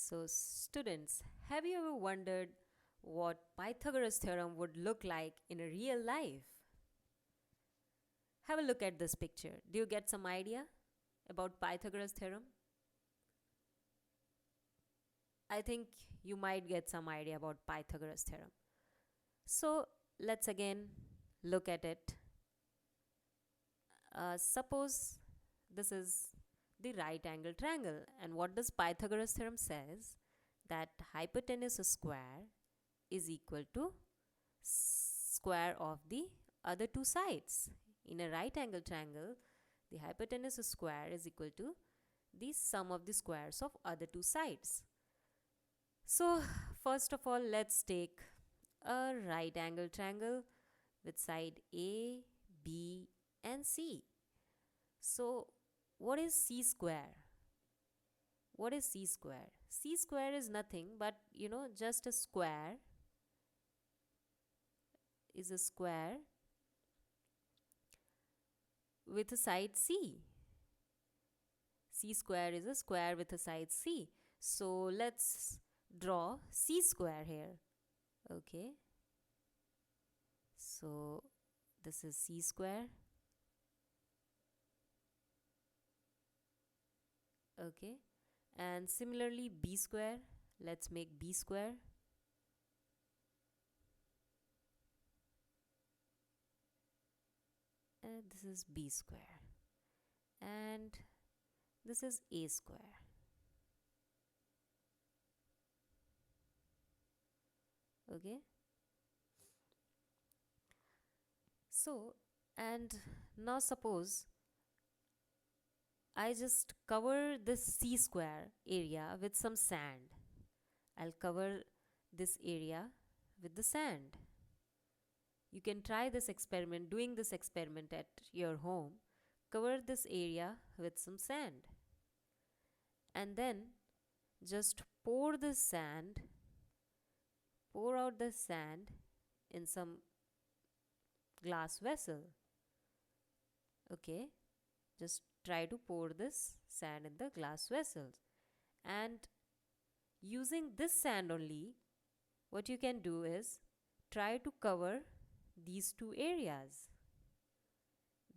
So, students, have you ever wondered what Pythagoras theorem would look like in a real life? Have a look at this picture. Do you get some idea about Pythagoras theorem? I think you might get some idea about Pythagoras theorem. So, let's again look at it. Suppose this is the right angle triangle, and what does Pythagoras theorem says? That hypotenuse square is equal to square of the other two sides. In a right angle triangle, the hypotenuse square is equal to the sum of the squares of other two sides. So first of all, let's take a right angle triangle with side A, B and C. So what is C square? What is C square? C square is nothing but, just a square is a square with a side C. C square is a square with a side C. So let's draw C square here. Okay. So this is C square. Okay. And similarly B square. Let's make B square. And this is B square. And this is A square. Okay. So, and now suppose I just cover this C square area with some sand. I'll cover this area with the sand. You can try this experiment, doing this experiment at your home. Cover this area with some sand. And then just pour out the sand in some glass vessel. Okay, just try to pour this sand in the glass vessels. And using this sand only, what you can do is try to cover these two areas,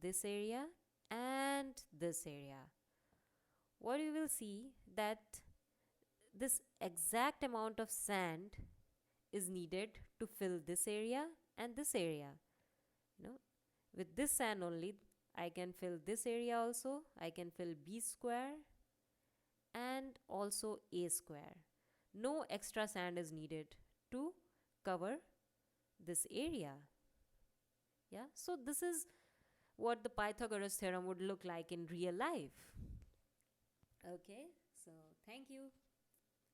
this area and this area. What you will see that this exact amount of sand is needed to fill this area and this area. With this sand only I can fill this area also. I can fill B square and also A square. No extra sand is needed to cover this area. Yeah, so this is what the Pythagoras theorem would look like in real life. Okay, so thank you.